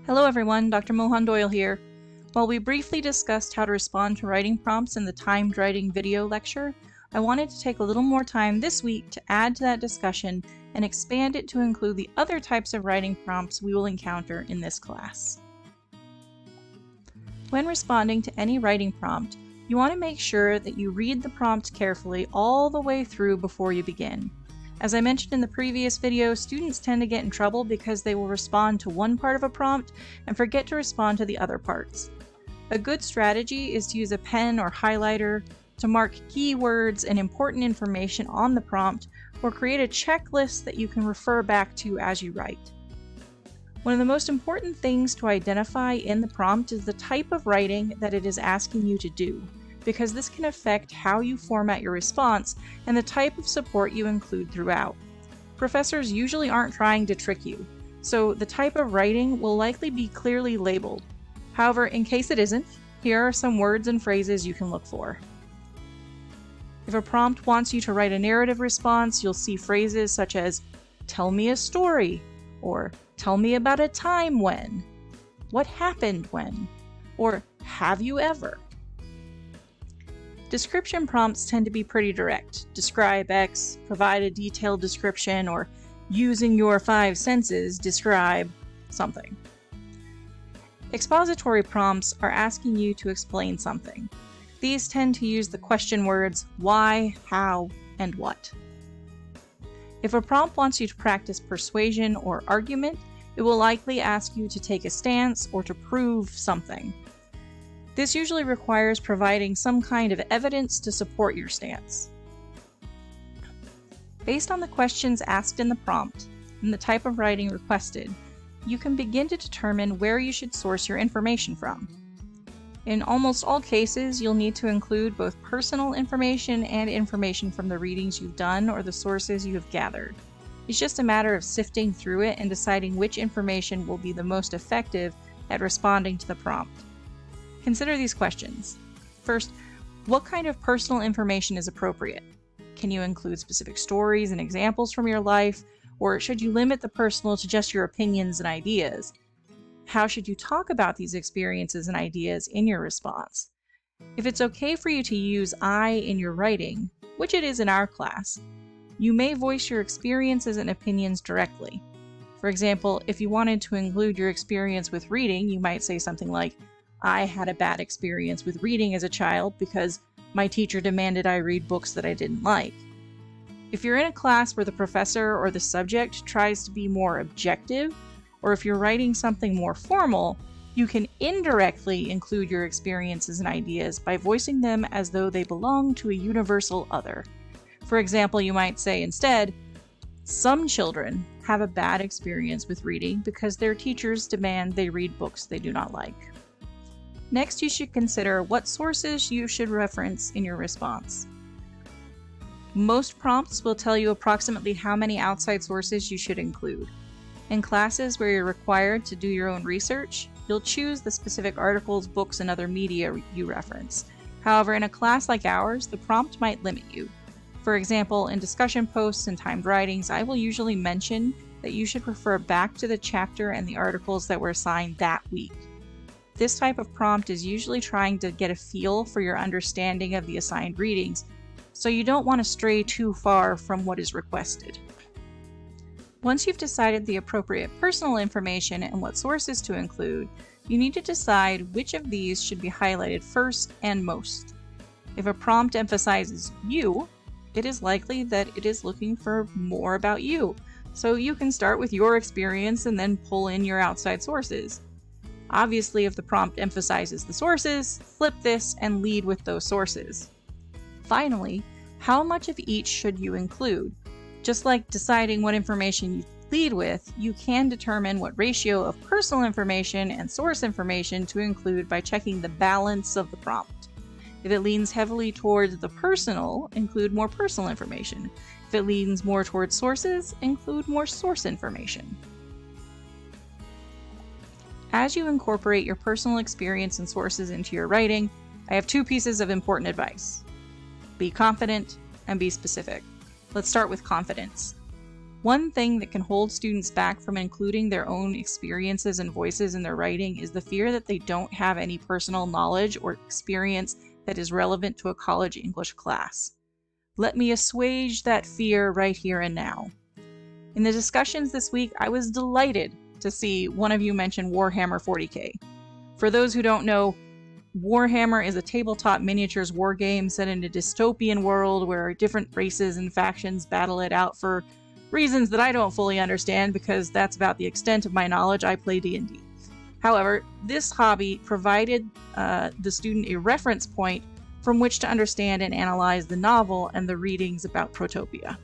Hello everyone, Dr. Mohon-Doyle here. While we briefly discussed how to respond to writing prompts in the timed writing video lecture, I wanted to take a little more time this week to add to that discussion and expand it to include the other types of writing prompts we will encounter in this class. When responding to any writing prompt, you want to make sure that you read the prompt carefully all the way through before you begin. As I mentioned in the previous video, students tend to get in trouble because they will respond to one part of a prompt and forget to respond to the other parts. A good strategy is to use a pen or highlighter to mark keywords and important information on the prompt, or create a checklist that you can refer back to as you write. One of the most important things to identify in the prompt is the type of writing that it is asking you to do, because this can affect how you format your response and the type of support you include throughout. Professors usually aren't trying to trick you, so the type of writing will likely be clearly labeled. However, in case it isn't, here are some words and phrases you can look for. If a prompt wants you to write a narrative response, you'll see phrases such as, "Tell me a story," or "Tell me about a time when," "What happened when," or "Have you ever?" Description prompts tend to be pretty direct. Describe X, provide a detailed description, or using your 5 senses, describe something. Expository prompts are asking you to explain something. These tend to use the question words why, how, and what. If a prompt wants you to practice persuasion or argument, it will likely ask you to take a stance or to prove something. This usually requires providing some kind of evidence to support your stance. Based on the questions asked in the prompt and the type of writing requested, you can begin to determine where you should source your information from. In almost all cases, you'll need to include both personal information and information from the readings you've done or the sources you have gathered. It's just a matter of sifting through it and deciding which information will be the most effective at responding to the prompt. Consider these questions. First, what kind of personal information is appropriate? Can you include specific stories and examples from your life, or should you limit the personal to just your opinions and ideas? How should you talk about these experiences and ideas in your response? If it's okay for you to use I in your writing, which it is in our class, you may voice your experiences and opinions directly. For example, if you wanted to include your experience with reading, you might say something like, "I had a bad experience with reading as a child because my teacher demanded I read books that I didn't like." If you're in a class where the professor or the subject tries to be more objective, or if you're writing something more formal, you can indirectly include your experiences and ideas by voicing them as though they belong to a universal other. For example, you might say instead, "Some children have a bad experience with reading because their teachers demand they read books they do not like." Next, you should consider what sources you should reference in your response. Most prompts will tell you approximately how many outside sources you should include. In classes where you're required to do your own research, you'll choose the specific articles, books, and other media you reference. However, in a class like ours, the prompt might limit you. For example, in discussion posts and timed writings, I will usually mention that you should refer back to the chapter and the articles that were assigned that week. This type of prompt is usually trying to get a feel for your understanding of the assigned readings, so you don't want to stray too far from what is requested. Once you've decided the appropriate personal information and what sources to include, you need to decide which of these should be highlighted first and most. If a prompt emphasizes you, it is likely that it is looking for more about you, so you can start with your experience and then pull in your outside sources. Obviously, if the prompt emphasizes the sources, flip this and lead with those sources. Finally, how much of each should you include? Just like deciding what information you lead with, you can determine what ratio of personal information and source information to include by checking the balance of the prompt. If it leans heavily towards the personal, include more personal information. If it leans more towards sources, include more source information. As you incorporate your personal experience and sources into your writing, I have 2 pieces of important advice. Be confident and be specific. Let's start with confidence. One thing that can hold students back from including their own experiences and voices in their writing is the fear that they don't have any personal knowledge or experience that is relevant to a college English class. Let me assuage that fear right here and now. In the discussions this week, I was delighted to see one of you mention Warhammer 40K. For those who don't know, Warhammer is a tabletop miniatures war game set in a dystopian world where different races and factions battle it out for reasons that I don't fully understand, because that's about the extent of my knowledge. I play D&D. However, this hobby provided the student a reference point from which to understand and analyze the novel and the readings about Protopia.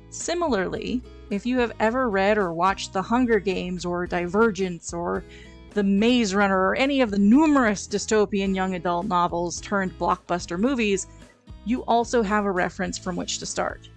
Similarly, if you have ever read or watched The Hunger Games or Divergence or The Maze Runner or any of the numerous dystopian young adult novels turned blockbuster movies, you also have a reference from which to start.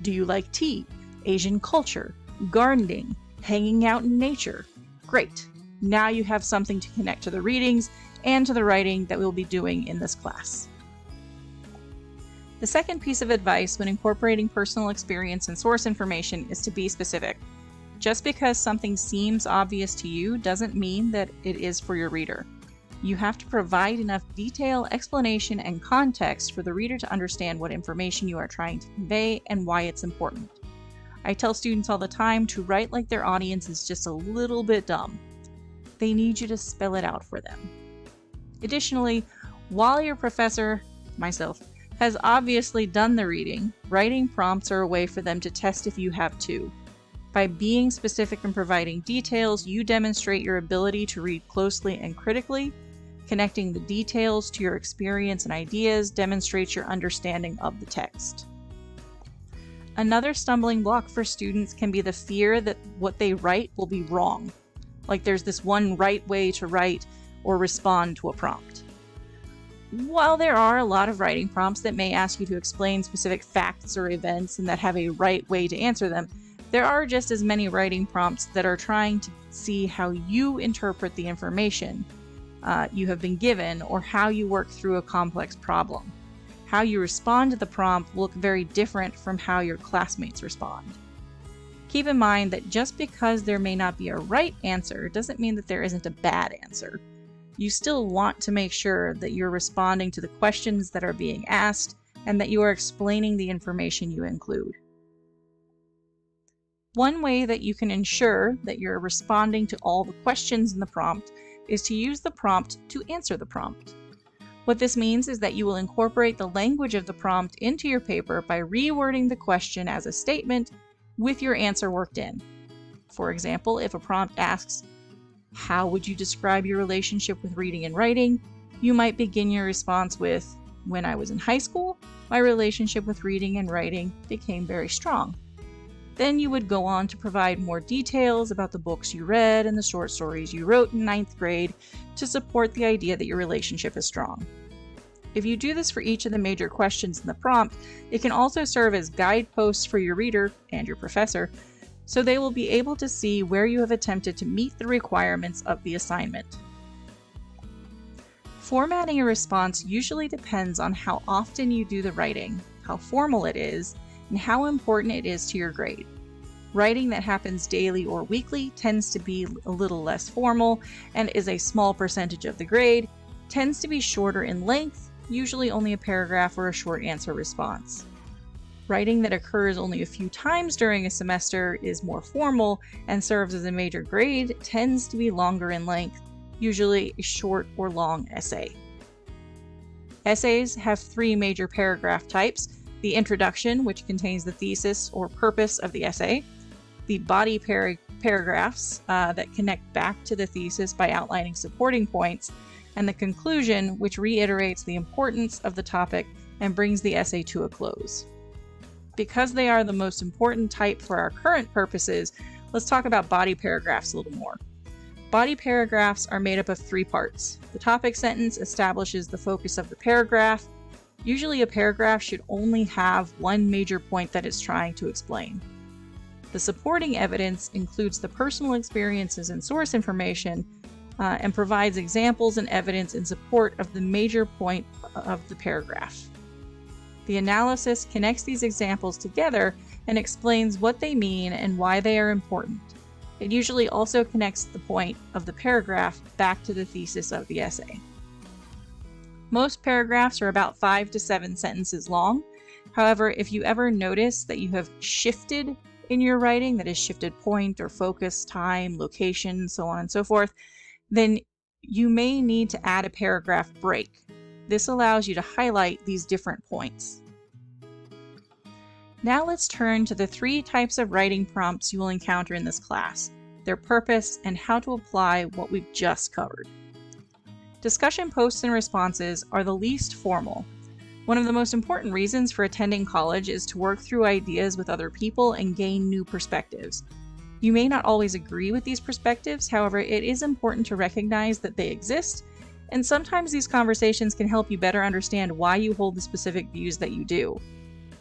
Do you like tea, Asian culture, gardening, hanging out in nature? Great! Now you have something to connect to the readings and to the writing that we'll be doing in this class. The second piece of advice when incorporating personal experience and source information is to be specific. Just because something seems obvious to you doesn't mean that it is for your reader. You have to provide enough detail, explanation, and context for the reader to understand what information you are trying to convey and why it's important. I tell students all the time to write like their audience is just a little bit dumb. They need you to spell it out for them. Additionally, while your professor, myself, has obviously done the reading, writing prompts are a way for them to test if you have too. By being specific and providing details, you demonstrate your ability to read closely and critically. Connecting the details to your experience and ideas demonstrates your understanding of the text. Another stumbling block for students can be the fear that what they write will be wrong. Like there's this one right way to write or respond to a prompt. While there are a lot of writing prompts that may ask you to explain specific facts or events and that have a right way to answer them, there are just as many writing prompts that are trying to see how you interpret the information you have been given or how you work through a complex problem. How you respond to the prompt will look very different from how your classmates respond. Keep in mind that just because there may not be a right answer doesn't mean that there isn't a bad answer. You still want to make sure that you're responding to the questions that are being asked and that you are explaining the information you include. One way that you can ensure that you're responding to all the questions in the prompt is to use the prompt to answer the prompt. What this means is that you will incorporate the language of the prompt into your paper by rewording the question as a statement with your answer worked in. For example, if a prompt asks, "How would you describe your relationship with reading and writing?" you might begin your response with, "When I was in high school, my relationship with reading and writing became very strong." Then you would go on to provide more details about the books you read and the short stories you wrote in 9th grade to support the idea that your relationship is strong. If you do this for each of the major questions in the prompt, it can also serve as guideposts for your reader and your professor, so they will be able to see where you have attempted to meet the requirements of the assignment. Formatting a response usually depends on how often you do the writing, how formal it is, and how important it is to your grade. Writing that happens daily or weekly tends to be a little less formal and is a small percentage of the grade, tends to be shorter in length, usually only a paragraph or a short answer response. Writing that occurs only a few times during a semester is more formal and serves as a major grade, tends to be longer in length, usually a short or long essay. Essays have 3 major paragraph types: the introduction, which contains the thesis or purpose of the essay, the body paragraphs that connect back to the thesis by outlining supporting points, and the conclusion, which reiterates the importance of the topic and brings the essay to a close. Because they are the most important type for our current purposes, let's talk about body paragraphs a little more. Body paragraphs are made up of 3 parts. The topic sentence establishes the focus of the paragraph. Usually a paragraph should only have one major point that it's trying to explain. The supporting evidence includes the personal experiences and source information and provides examples and evidence in support of the major point of the paragraph. The analysis connects these examples together and explains what they mean and why they are important. It usually also connects the point of the paragraph back to the thesis of the essay. Most paragraphs are about 5 to 7 sentences long. However, if you ever notice that you have shifted in your writing, that is shifted point or focus, time, location, so on and so forth, then you may need to add a paragraph break. This allows you to highlight these different points. Now let's turn to the 3 types of writing prompts you will encounter in this class, their purpose, and how to apply what we've just covered. Discussion posts and responses are the least formal. One of the most important reasons for attending college is to work through ideas with other people and gain new perspectives. You may not always agree with these perspectives, however, it is important to recognize that they exist, and sometimes these conversations can help you better understand why you hold the specific views that you do.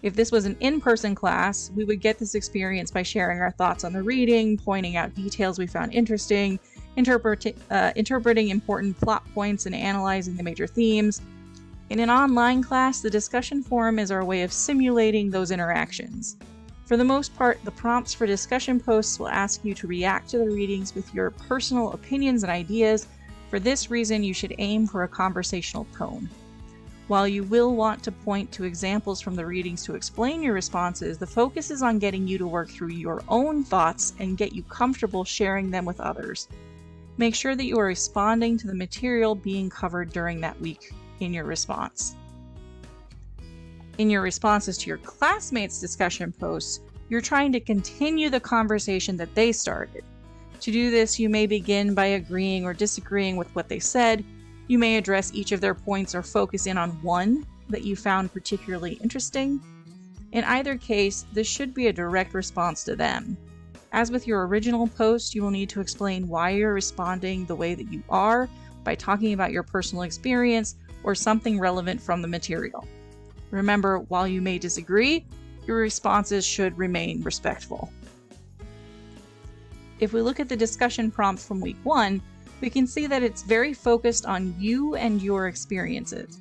If this was an in-person class, we would get this experience by sharing our thoughts on the reading, pointing out details we found interesting, interpreting important plot points, and analyzing the major themes. In an online class, the discussion forum is our way of simulating those interactions. For the most part, the prompts for discussion posts will ask you to react to the readings with your personal opinions and ideas. For this reason, you should aim for a conversational tone. While you will want to point to examples from the readings to explain your responses, the focus is on getting you to work through your own thoughts and get you comfortable sharing them with others. Make sure that you are responding to the material being covered during that week in your response. In your responses to your classmates' discussion posts, you're trying to continue the conversation that they started. To do this, you may begin by agreeing or disagreeing with what they said. You may address each of their points or focus in on one that you found particularly interesting. In either case, this should be a direct response to them. As with your original post, you will need to explain why you're responding the way that you are by talking about your personal experience or something relevant from the material. Remember, while you may disagree, your responses should remain respectful. If we look at the discussion prompt from week 1, we can see that it's very focused on you and your experiences.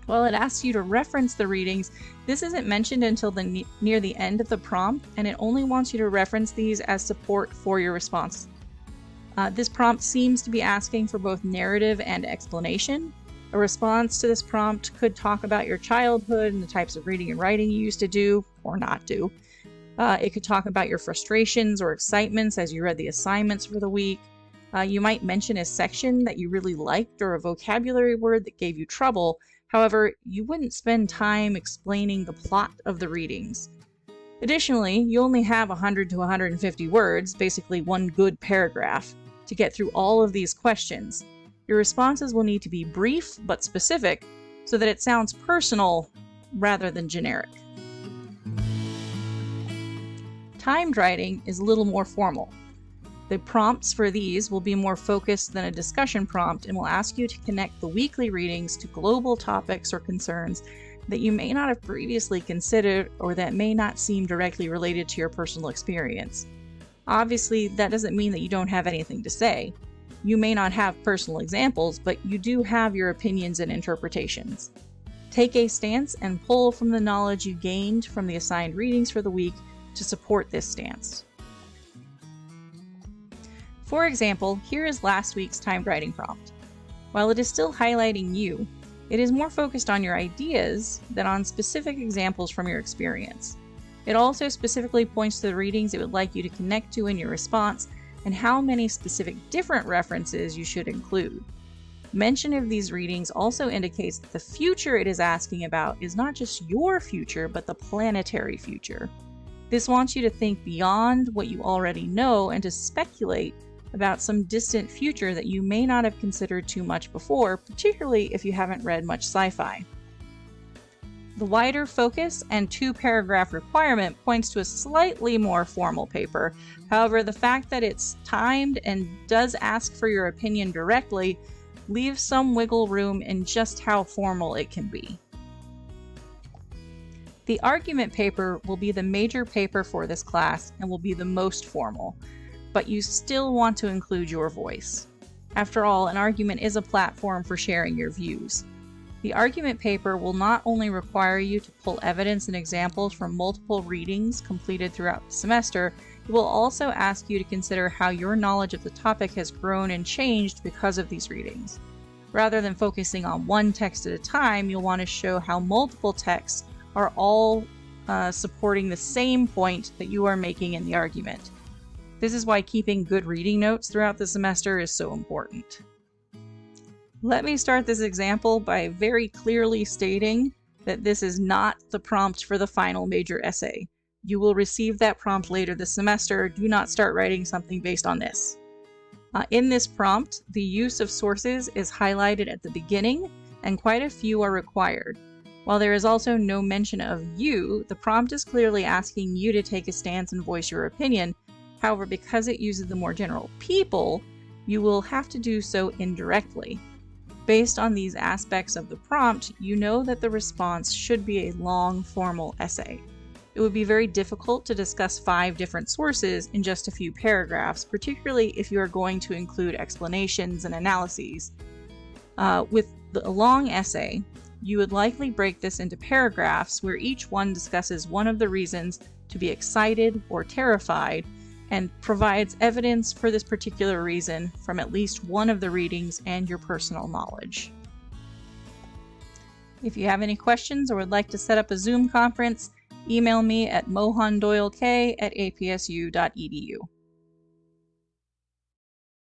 While it asks you to reference the readings, this isn't mentioned until near the end of the prompt, and it only wants you to reference these as support for your response. This prompt seems to be asking for both narrative and explanation. A response to this prompt could talk about your childhood and the types of reading and writing you used to do or not do. It could talk about your frustrations or excitements as you read the assignments for the week. You might mention a section that you really liked or a vocabulary word that gave you trouble. However, you wouldn't spend time explaining the plot of the readings. Additionally, you only have 100 to 150 words, basically one good paragraph, to get through all of these questions. Your responses will need to be brief but specific so that it sounds personal rather than generic. Timed writing is a little more formal. The prompts for these will be more focused than a discussion prompt and will ask you to connect the weekly readings to global topics or concerns that you may not have previously considered or that may not seem directly related to your personal experience. Obviously, that doesn't mean that you don't have anything to say. You may not have personal examples, but you do have your opinions and interpretations. Take a stance and pull from the knowledge you gained from the assigned readings for the week to support this stance. For example, here is last week's timed writing prompt. While it is still highlighting you, it is more focused on your ideas than on specific examples from your experience. It also specifically points to the readings it would like you to connect to in your response and how many specific different references you should include. Mention of these readings also indicates that the future it is asking about is not just your future, but the planetary future. This wants you to think beyond what you already know and to speculate about some distant future that you may not have considered too much before, particularly if you haven't read much sci-fi. The wider focus and 2-paragraph requirement points to a slightly more formal paper. However, the fact that it's timed and does ask for your opinion directly leaves some wiggle room in just how formal it can be. The argument paper will be the major paper for this class and will be the most formal, but you still want to include your voice. After all, an argument is a platform for sharing your views. The argument paper will not only require you to pull evidence and examples from multiple readings completed throughout the semester, it will also ask you to consider how your knowledge of the topic has grown and changed because of these readings. Rather than focusing on one text at a time, you'll want to show how multiple texts are all supporting the same point that you are making in the argument. This is why keeping good reading notes throughout the semester is so important. Let me start this example by very clearly stating that this is not the prompt for the final major essay. You will receive that prompt later this semester. Do not start writing something based on this. In this prompt, the use of sources is highlighted at the beginning, and quite a few are required. While there is also no mention of you, the prompt is clearly asking you to take a stance and voice your opinion. However, because it uses the more general people, you will have to do so indirectly. Based on these aspects of the prompt, you know that the response should be a long, formal essay. It would be very difficult to discuss 5 different sources in just a few paragraphs, particularly if you are going to include explanations and analyses. With a long essay, you would likely break this into paragraphs where each one discusses one of the reasons to be excited or terrified and provides evidence for this particular reason from at least one of the readings and your personal knowledge. If you have any questions or would like to set up a Zoom conference, email me at mohondoylek@apsu.edu.